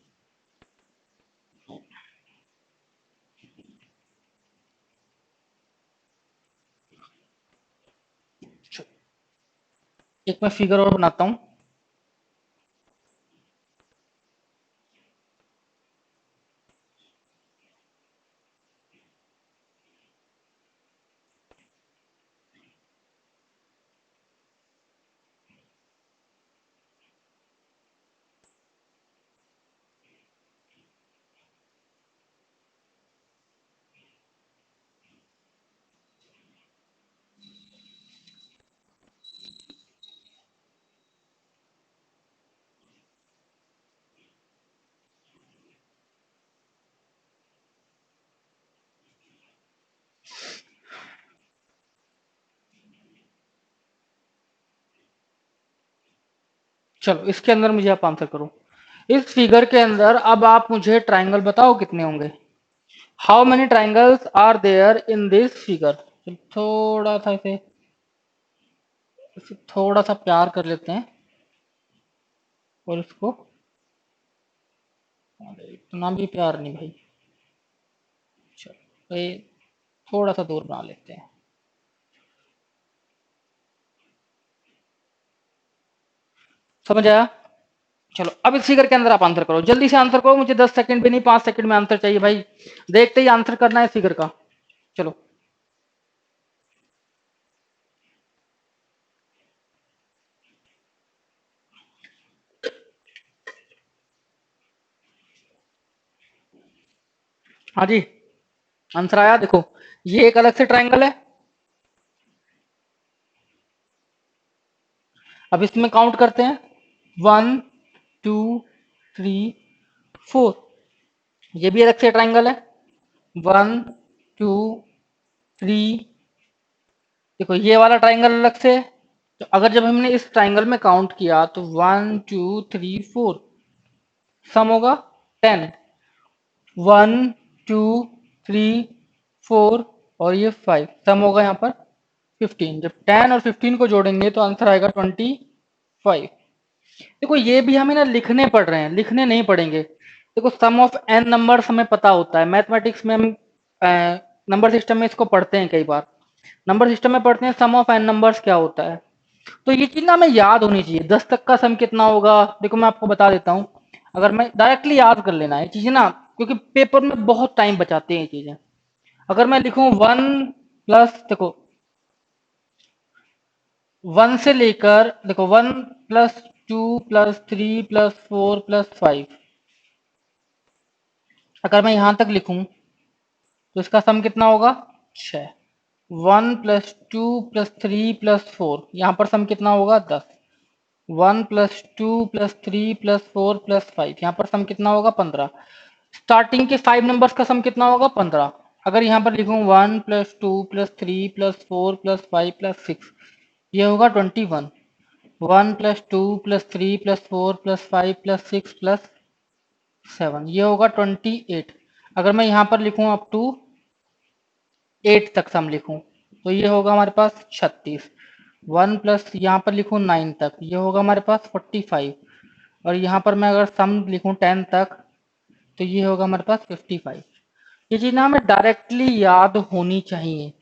एक मैं फिगर और बनाता हूँ। चलो इसके अंदर मुझे आप आंसर करो। इस फिगर के अंदर अब आप मुझे ट्राइंगल बताओ कितने होंगे। How many triangles are there in this figure. थोड़ा सा इसे थोड़ा सा प्यार कर लेते हैं और इसको, अरे इतना भी प्यार नहीं भाई। चलो ये थोड़ा सा दूर बना लेते हैं। समझ आया? चलो अब इस फिगर के अंदर आप आंसर करो, जल्दी से आंसर करो, मुझे 10 सेकंड भी नहीं 5 सेकंड में आंसर चाहिए भाई। देखते ही आंसर करना है इस फिगर का। चलो हाँ जी, आंसर आया। देखो ये एक अलग से ट्राइंगल है। अब इसमें काउंट करते हैं, 1 2 3 4। ये भी अलग से ट्राइंगल है, 1 2 3। देखो ये वाला ट्राइंगल अलग से है। तो अगर जब हमने इस ट्राइंगल में काउंट किया तो 1 2 3 4 सम होगा 10। 1 2 3 4 और ये 5 सम होगा यहाँ पर 15। जब 10 और 15 को जोड़ेंगे तो आंसर आएगा 25। देखो ये भी हमें ना लिखने पड़ रहे हैं, लिखने नहीं पड़ेंगे। देखो सम ऑफ एन नंबर्स हमें पता होता है, मैथमेटिक्स में हम नंबर सिस्टम में इसको पढ़ते हैं कई बार। नंबर सिस्टम में पढ़ते हैं सम ऑफ एन नंबर्स क्या होता है। तो ये चीज ना हमें याद होनी चाहिए। 10 तक का सम कितना होगा, देखो मैं आपको बता देता हूँ। अगर मैं डायरेक्टली याद कर लेना है चीजें ना, क्योंकि पेपर में बहुत टाइम बचाते हैं ये चीजें। अगर मैं लिखूं 1 प्लस, देखो 1 से लेकर, देखो 1 + 2 + 3 + 4 + 5, अगर मैं यहां तक लिखूं तो इसका सम कितना होगा? 6। 1 + 2 + 3 + 4, यहाँ पर सम कितना होगा? 10। 1 + 2 + 3 + 4 + 5, यहाँ पर सम कितना होगा? 15। स्टार्टिंग के 5 नंबर्स का सम कितना होगा? 15। अगर यहाँ पर लिखूं 1 + 2 + 3 + 4 + 5 + 6, ये होगा 21। 1 + 2 + 3 + 4 + 5 + 6 + 7, ये होगा 28। अगर मैं यहाँ पर लिखूं अप टू 8 तक सम लिखूं तो ये होगा हमारे पास 36। 1 प्लस यहाँ पर लिखूं 9 तक, ये होगा हमारे पास 45। और यहाँ पर मैं अगर सम लिखूं 10 तक तो ये होगा हमारे पास 55। ये चीज ना हमें डायरेक्टली याद होनी चाहिए।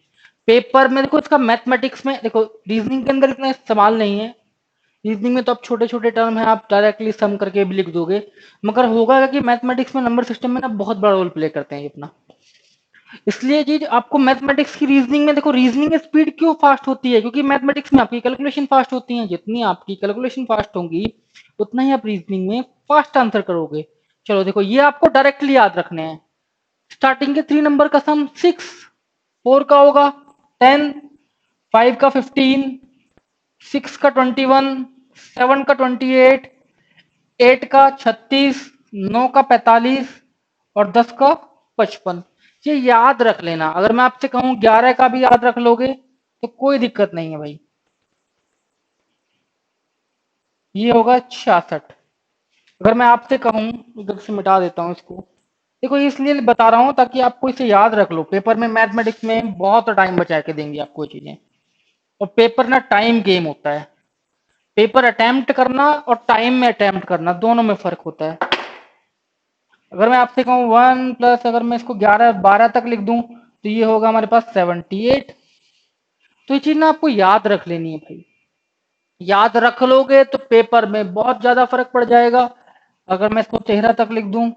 पेपर में देखो इसका मैथमेटिक्स में देखो, रीजनिंग के अंदर इतना इस्तेमाल नहीं है। रीजनिंग में तो आप छोटे छोटे टर्म है आप डायरेक्टली सम करके भी लिख दोगे, मगर होगा क्या कि मैथमेटिक्स में नंबर सिस्टम में ना बहुत बड़ा रोल प्ले करते हैं ये अपना। इसलिए चीज आपको मैथमेटिक्स की रीजनिंग में देखो, रीजनिंग स्पीड क्यों फास्ट होती है, क्योंकि मैथमेटिक्स में आपकी कैलकुलेशन फास्ट होती है। जितनी आपकी कैलकुलेशन फास्ट होंगी उतना ही आप रीजनिंग में फास्ट आंसर करोगे। चलो देखो ये आपको डायरेक्टली याद रखने हैं। स्टार्टिंग के 3 नंबर का सम 6, 4 का होगा 10, 5 का 15, 6 का 21, 7 का 28, 8 का 36, 9 का 45 और 10 का 55। ये याद रख लेना। अगर मैं आपसे कहूं 11 का भी याद रख लोगे तो कोई दिक्कत नहीं है भाई। ये होगा 66। अगर मैं आपसे कहूं, इधर से मिटा देता हूं इसको। देखो ये इसलिए बता रहा हूं ताकि आपको इसे याद रख लो। पेपर में मैथमेटिक्स में बहुत टाइम बचा के देंगे आपको ये चीजें। और पेपर ना टाइम गेम होता है। पेपर अटेम्प्ट करना और टाइम में अटेम्प्ट करना दोनों में फर्क होता है। अगर मैं आपसे कहूँ 1 प्लस, अगर मैं इसको 11 12 तक लिख दूं तो ये होगा हमारे पास 78। तो ये चीज ना आपको याद रख लेनी है भाई। याद रख लोगे तो पेपर में बहुत ज्यादा फर्क पड़ जाएगा। अगर मैं इसको 13 तक लिख दूं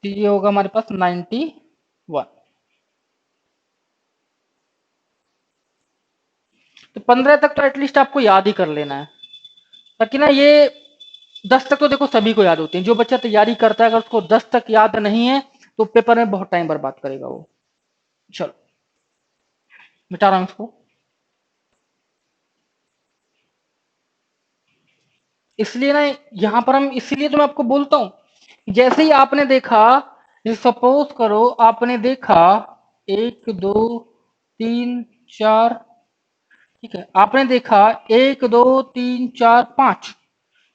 तो ये होगा हमारे पास 91। तो 15 तक तो एटलीस्ट आपको याद ही कर लेना है, ताकि ना ये 10 तक तो देखो सभी को याद होती है। जो बच्चा तैयारी करता है अगर उसको 10 तक याद नहीं है तो पेपर में बहुत टाइम बर्बाद करेगा वो। चलो मिटा रहा हूं इसको। इसलिए ना यहां पर हम, इसीलिए तो मैं आपको बोलता हूं, जैसे ही आपने देखा, सपोज करो आपने देखा 1 2 3 4, ठीक है, आपने देखा 1 2 3 4 5,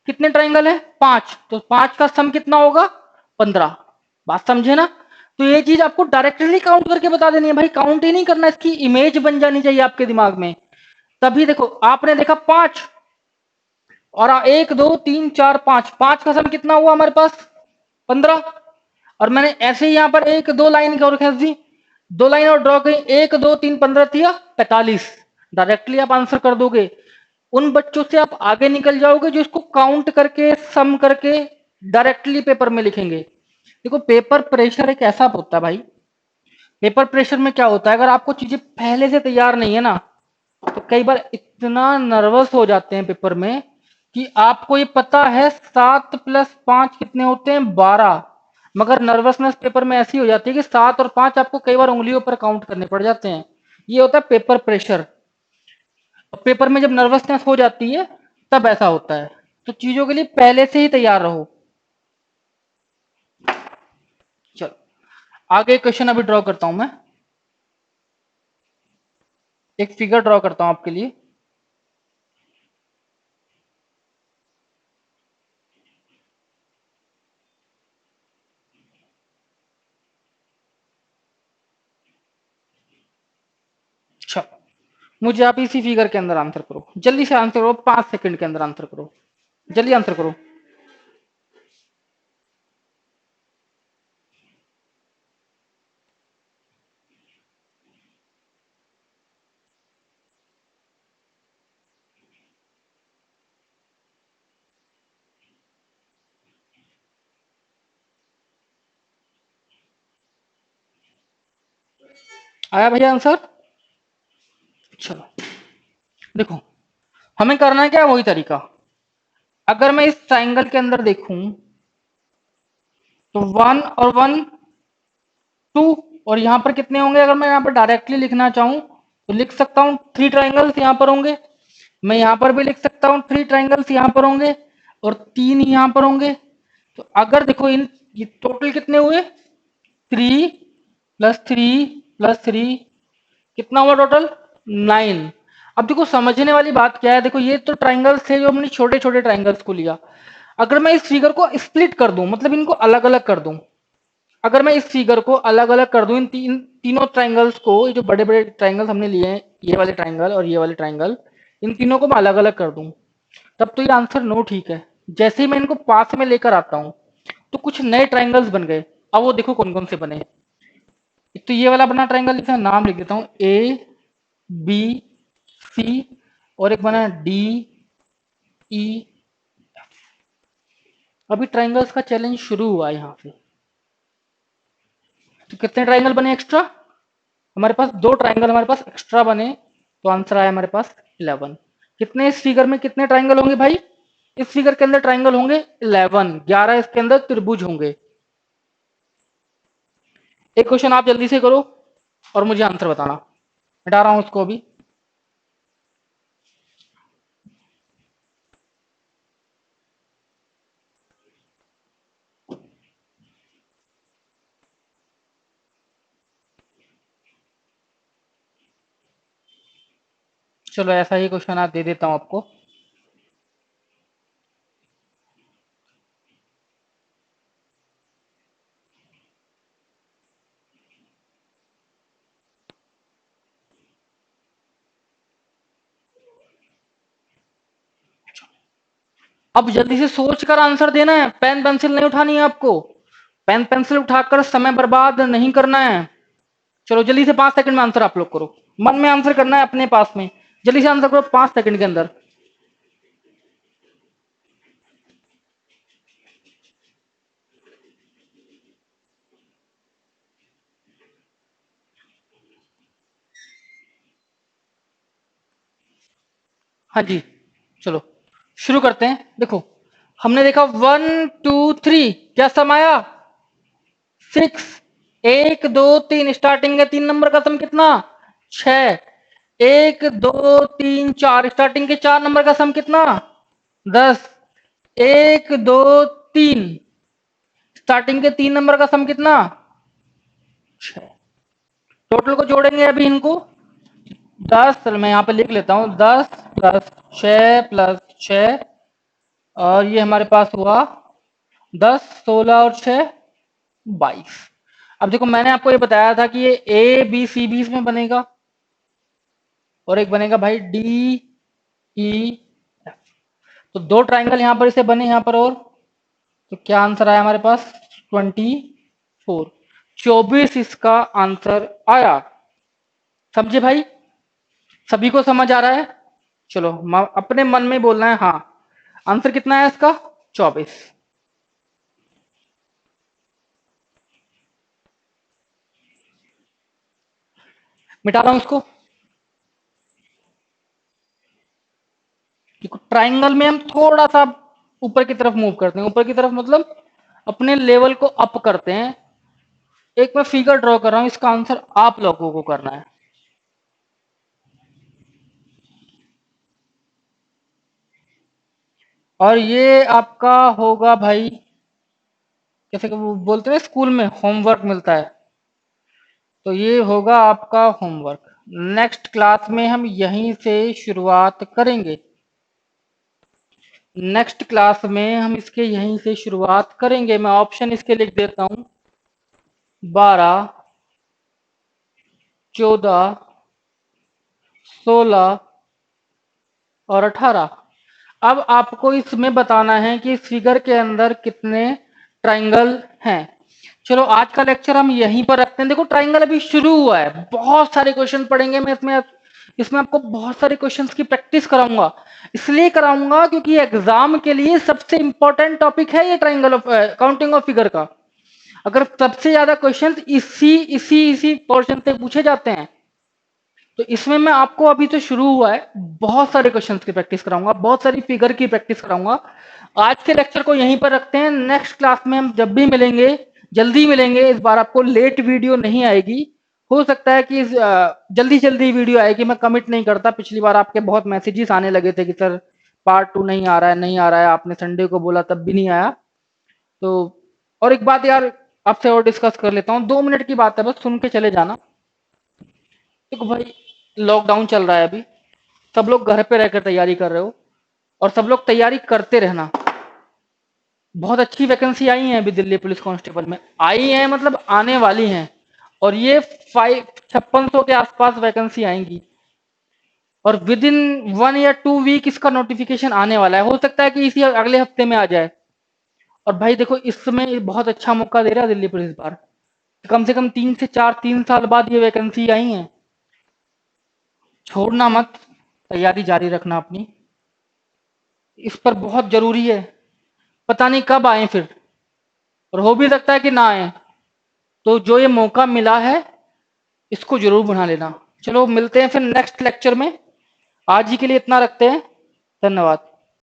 कितने ट्राइंगल है 5, तो 5 का सम कितना होगा 15। बात समझे ना। तो ये चीज आपको डायरेक्टली काउंट करके बता देनी है भाई, काउंट ही नहीं करना, इसकी इमेज बन जानी चाहिए आपके दिमाग में। तभी देखो आपने देखा 5 और 1 2 3 4 5, 5 का सम कितना हुआ हमारे पास 15। और मैंने ऐसे ही यहां पर 1 2 लाइन और खींच दी, 2 लाइन और ड्रॉ की, 1 2 3 15 दिया 45। डायरेक्टली आप आंसर कर दोगे। उन बच्चों से आप आगे निकल जाओगे जो इसको काउंट करके सम करके डायरेक्टली पेपर में लिखेंगे। देखो पेपर प्रेशर एक ऐसा होता है भाई, पेपर प्रेशर में क्या होता है, अगर आपको चीजें पहले से तैयार नहीं है ना तो कई बार इतना नर्वस हो जाते हैं पेपर में कि आपको ये पता है 7 + 5 कितने होते हैं 12, मगर नर्वसनेस पेपर में ऐसी हो जाती है कि 7 और 5 आपको कई बार उंगलियों पर काउंट करने पड़ जाते हैं। ये होता है पेपर प्रेशर। और पेपर में जब नर्वसनेस हो जाती है तब ऐसा होता है। तो चीजों के लिए पहले से ही तैयार रहो। चलो आगे क्वेश्चन अभी ड्रॉ करता हूं मैं, एक फिगर ड्रॉ करता हूं आपके लिए। अच्छा, मुझे आप इसी फिगर के अंदर आंसर करो, जल्दी से आंसर करो, 5 सेकंड के अंदर आंसर करो, जल्दी आंसर करो। आया भैया आंसर। चलो देखो, हमें करना है क्या, वही तरीका। अगर मैं इस ट्राइंगल के अंदर देखूं तो 1 और 1 2, और यहां पर कितने होंगे, अगर मैं यहां पर डायरेक्टली लिखना चाहूं तो लिख सकता हूं 3 ट्राइंगल्स यहां पर होंगे। मैं यहां पर भी लिख सकता हूं 3 ट्राइंगल्स यहां पर होंगे और 3 यहां पर होंगे। तो अगर देखो इन, ये टोटल कितने हुए 3 + 3 + 3, कितना हुआ टोटल 9। अब देखो समझने वाली बात क्या है, देखो ये तो ट्राइंगल्स थे जो हमने छोटे छोटे ट्राइंगल्स को लिया। अगर मैं इस फिगर को स्प्लिट कर दूं, मतलब इनको अलग अलग कर दूं, अगर मैं इस फिगर को अलग अलग कर दूं, इन तीनों ट्राइंगल्स को, ये जो बड़े बड़े ट्राइंगल्स हमने लिए हैं, ये वाले ट्राइंगल और ये वाले ट्राइंगल, इन तीनों को मैं अलग अलग कर दूं, तब तो ये आंसर नो ठीक है। जैसे ही मैं इनको पास में लेकर आता हूं तो कुछ नए ट्राइंगल्स बन गए। अब वो देखो कौन कौन से बने। एक तो ये वाला बना ट्राइंगल, इसका नाम लिख देता हूं ए बी सी, और एक बना डी ई। अभी ट्राइंगल्स का चैलेंज शुरू हुआ है यहाँ पे। तो कितने ट्राइंगल बने एक्स्ट्रा? हमारे पास 2 ट्राइंगल हमारे पास एक्स्ट्रा बने, तो आंसर आया हमारे पास 11। कितने इस फिगर में कितने ट्राइंगल होंगे भाई? इस फिगर के अंदर ट्राइंगल होंगे 11, 11 इसके अंदर त्रिभुज होंगे। एक क्वेश्चन आप जल्दी से करो और मुझे आंसर बताना। हटा रहा हूं उसको अभी। चलो ऐसा ही क्वेश्चन आप दे देता हूं आपको। अब जल्दी से सोच कर आंसर देना है, पेन पेंसिल नहीं उठानी है आपको। पेन पेंसिल उठाकर समय बर्बाद नहीं करना है। चलो जल्दी से 5 सेकंड में आंसर आप लोग करो। मन में आंसर करना है अपने पास में। जल्दी से आंसर करो 5 सेकंड के अंदर। हाँ जी, चलो शुरू करते हैं। देखो हमने देखा 1 2 3, क्या सम आया? 6। 1 2 3, स्टार्टिंग के 3 नंबर का सम कितना? 6। 1 2 3 4, स्टार्टिंग के 4 नंबर का सम कितना? 10। 1 2 3, स्टार्टिंग के 3 नंबर का सम कितना? 6। टोटल को जोड़ेंगे अभी इनको। 10, चलो मैं यहाँ पे लिख लेता हूँ, 10 प्लस 6 प्लस 6, और ये हमारे पास हुआ 10, 16 और 6 22। अब देखो मैंने आपको ये बताया था कि ये ए बी सी बी इसमें बनेगा, और एक बनेगा भाई डी ई एफ। तो 2 ट्राइंगल यहाँ पर इसे बने यहाँ पर, और तो क्या आंसर आया हमारे पास? 24। 24 इसका आंसर आया। समझे भाई? सभी को समझ आ रहा है? चलो अपने मन में बोलना है हाँ। आंसर कितना है इसका? 24। मिटा रहा हूं उसको। देखो ट्राइंगल में हम थोड़ा सा ऊपर की तरफ मूव करते हैं। ऊपर की तरफ मतलब अपने लेवल को अप करते हैं। एक मैं फिगर ड्रॉ कर रहा हूं, इसका आंसर आप लोगों को करना है। और ये आपका होगा भाई, जैसे कि वो बोलते हैं स्कूल में होमवर्क मिलता है, तो ये होगा आपका होमवर्क। नेक्स्ट क्लास में हम यहीं से शुरुआत करेंगे। नेक्स्ट क्लास में हम इसके यहीं से शुरुआत करेंगे। मैं ऑप्शन इसके लिख देता हूं, 12 14 16 और 18। अब आपको इसमें बताना है कि इस फिगर के अंदर कितने ट्राइंगल हैं। चलो आज का लेक्चर हम यहीं पर रखते हैं। देखो ट्राइंगल अभी शुरू हुआ है, बहुत सारे क्वेश्चन पढ़ेंगे। मैं इसमें आपको बहुत सारे क्वेश्चंस की प्रैक्टिस कराऊंगा। इसलिए कराऊंगा क्योंकि एग्जाम के लिए सबसे इंपॉर्टेंट टॉपिक है ये triangle of counting of figure का। अगर सबसे ज्यादा क्वेश्चंस इसी पोर्शन से पूछे जाते हैं, तो इसमें मैं आपको अभी तो शुरू हुआ है, बहुत सारे क्वेश्चंस की प्रैक्टिस कराऊंगा, बहुत सारी फिगर की प्रैक्टिस कराऊंगा। आज के लेक्चर को यहीं पर रखते हैं। नेक्स्ट क्लास में हम जब भी मिलेंगे जल्दी मिलेंगे। इस बार आपको लेट वीडियो नहीं आएगी। हो सकता है कि जल्दी जल्दी वीडियो आएगी, मैं कमिट नहीं करता। पिछली बार आपके बहुत मैसेजेस आने लगे थे कि सर पार्ट 2 नहीं आ रहा है, नहीं आ रहा है। आपने संडे को बोला तब भी नहीं आया। तो और एक बात यार आपसे और डिस्कस कर लेता हूँ, 2 मिनट की बात है, बस सुन के चले जाना। देखो भाई लॉकडाउन चल रहा है अभी, सब लोग घर पे रहकर तैयारी कर रहे हो, और सब लोग तैयारी करते रहना। बहुत अच्छी वैकेंसी आई है अभी दिल्ली पुलिस कांस्टेबल में, आई है मतलब आने वाली हैं। और ये 5600 के आसपास वैकेंसी आएंगी, और विद इन 1 या 2 वीक इसका नोटिफिकेशन आने वाला है। हो सकता है कि इसी अगले हफ्ते में आ जाए। और भाई देखो इस समय ये बहुत अच्छा मौका दे रहा है दिल्ली पुलिस इस बार। कम से कम 3 साल बाद ये वैकेंसी आई है। छोड़ना मत, तैयारी जारी रखना अपनी। इस पर बहुत ज़रूरी है, पता नहीं कब आएँ फिर, और हो भी सकता है कि ना आएँ। तो जो ये मौका मिला है, इसको ज़रूर बना लेना। चलो मिलते हैं फिर नेक्स्ट लेक्चर में। आज ही के लिए इतना रखते हैं। धन्यवाद।